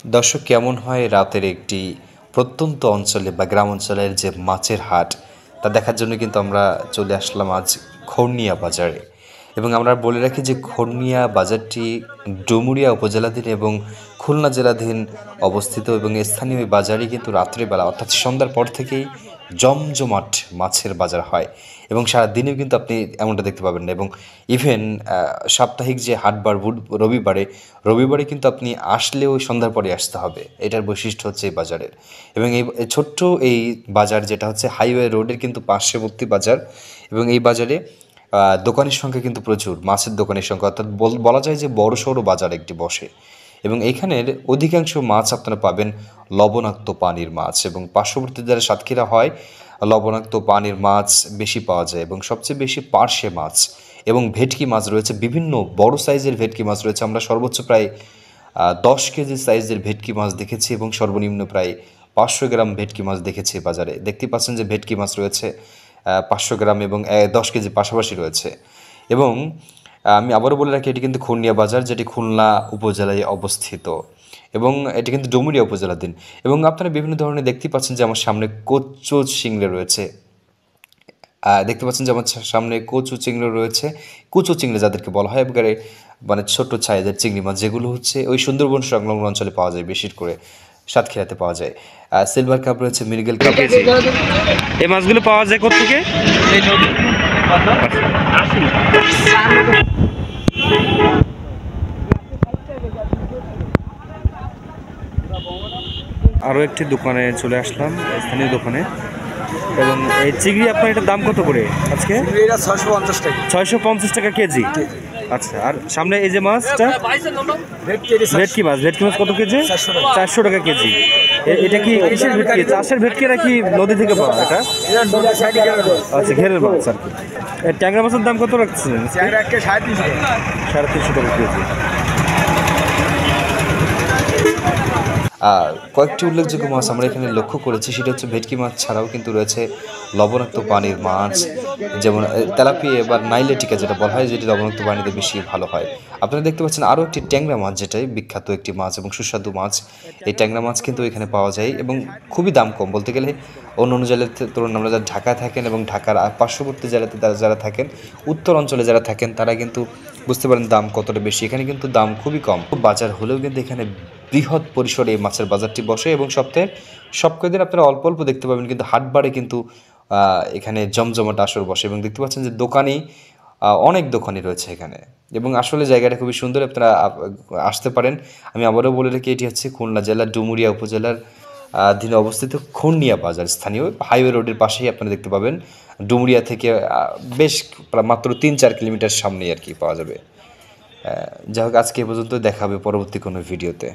দর্শক, কেমন হয় রাতের একটি প্রত্যন্ত অঞ্চলে বা গ্রাম অঞ্চলের যে মাছের হাট তা দেখার জন্য কিন্তু আমরা চলে আসলাম আজ খর্নিয়া বাজারে। এবং আমরা বলে রাখি যে খর্নিয়া বাজারটি ডুমুরিয়া উপজেলাধীন এবং খুলনা জেলাধীন অবস্থিত, এবং স্থানীয় এই বাজারই কিন্তু রাত্রিবেলা অর্থাৎ সন্ধ্যার পর থেকেই জমজমাট মাছের বাজার হয় এবং সারা দিনেও কিন্তু আপনি এমনটা দেখতে পাবেন না। এবং ইভেন সাপ্তাহিক যে হাটবার রবিবারে কিন্তু আপনি আসলেও সন্ধ্যার পরে আসতে হবে। এটার বৈশিষ্ট্য হচ্ছে এই বাজারের। এবং এই ছোট্ট এই বাজার যেটা হচ্ছে হাইওয়ে রোডের কিন্তু পার্শ্ববর্তী বাজার, এবং এই বাজারে দোকানের সংখ্যা কিন্তু প্রচুর, মাছের দোকানের সংখ্যা, অর্থাৎ বলা যায় যে বড় সড়ো বাজার একটি বসে। এবং এইখানের অধিকাংশ মাছ আপনারা পাবেন লবণাক্ত পানির মাছ, এবং পার্শ্ববর্তী যারা সাতক্ষীরা হয় লবণাক্ত পানির মাছ বেশি পাওয়া যায়, এবং সবচেয়ে বেশি পার্শে মাছ এবং ভেটকি মাছ রয়েছে। বিভিন্ন বড় সাইজের ভেটকি মাছ রয়েছে। আমরা সর্বোচ্চ প্রায় 10 কেজি সাইজের ভেটকি মাছ দেখেছি, এবং সর্বনিম্ন প্রায় 500 গ্রাম ভেটকি মাছ দেখেছি বাজারে। দেখতে পাচ্ছেন যে ভেটকি মাছ রয়েছে 500 গ্রাম এবং 10 কেজি পাশাপাশি রয়েছে। এবং আমি আবারও বলে রাখি, এটি কিন্তু খুলনিয়া বাজার, যেটি খুলনা উপজেলায় অবস্থিত, এবং এটি কিন্তু ডুমুরিয়া উপজেলাধীন। এবং আপনারা বিভিন্ন ধরনের দেখতে পাচ্ছেন যে আমার সামনে কচু চিংড়ি রয়েছে। দেখতে পাচ্ছেন যে আমার সামনে কচু চিংড়ি রয়েছে। কুচো চিংড়ি যাদেরকে বলা হয়, এবারে মানে ছোট সাইজের চিংড়ি মাছ, যেগুলো হচ্ছে ওই সুন্দরবন সংলগ্ন অঞ্চলে পাওয়া যায়, বেশি করে সাতক্ষীরাতে পাওয়া যায়। সিলভার কাপ রয়েছে, মৃগেল কাপ। এই মাছগুলো পাওয়া যায় কোত্থেকে? আরও একটি দোকানে চলে আসলাম, স্থানীয় দোকানে। এবং এই চিংড়ি আপনার এটার দাম কত করে আজকে? 650 টাকা। 650 টাকা কেজি। আচ্ছা, আর সামনে এই যে মাছটা ভেটকি মাছ কত কেজি? 400 টাকা কেজি। এটা কি কিসের ভেটকি? চাষের ভেটকি নাকি নদী থেকে পাওয়া? এটা আচ্ছা, ঘেরের মাছ আর কি। ট্যাংরা মাছের দাম কত রাখছেন? 350 টাকা কেজি। কয়েকটি উল্লেখযোগ্য মাছ আমরা এখানে লক্ষ্য করেছি, সেটা হচ্ছে ভেটকি মাছ ছাড়াও কিন্তু রয়েছে লবণাক্ত পানির মাছ, যেমন তেলাপিয়া বা নাইলেটিকা যেটা বলা হয়, যেটি লবণাক্ত পানিতে বেশি ভালো হয়। আপনারা দেখতে পাচ্ছেন আরও একটি ট্যাংরা মাছ, যেটাই বিখ্যাত একটি মাছ এবং সুস্বাদু মাছ। এই ট্যাংরা মাছ কিন্তু এখানে পাওয়া যায় এবং খুবই দাম কম বলতে গেলে অন্য জেলার তুলনায়। আমরা যারা ঢাকা থাকেন এবং ঢাকার পার্শ্ববর্তী জেলাতে যারা থাকেন, উত্তর অঞ্চলে যারা থাকেন, তারা কিন্তু বুঝতে পারেন দাম কতটা বেশি। এখানে কিন্তু দাম খুবই কম। বাজার হলেও কিন্তু এখানে বৃহৎ পরিসরে এই মাছের বাজারটি বসে, এবং সপ্তাহে সব কয়েকদিন আপনারা অল্প অল্প দেখতে পাবেন, কিন্তু হাটবারে কিন্তু এখানে জমজমাট আসর বসে। এবং দেখতে পাচ্ছেন যে দোকানি, অনেক দোকানি রয়েছে এখানে, এবং আসলে জায়গাটা খুবই সুন্দর, আপনারা আসতে পারেন। আমি আবারও বলে রাখি, এটি হচ্ছে খুলনা জেলার ডুমুরিয়া উপজেলার অধীনে অবস্থিত খর্নিয়া বাজার। স্থানীয় হাইওয়ে রোডের পাশেই আপনারা দেখতে পাবেন। ডুমুরিয়া থেকে বেশ মাত্র 3-4 কিলোমিটার সামনেই আর কি পাওয়া যাবে। যাই হোক, আজকে এ পর্যন্ত, দেখা হবে পরবর্তী কোনো ভিডিওতে।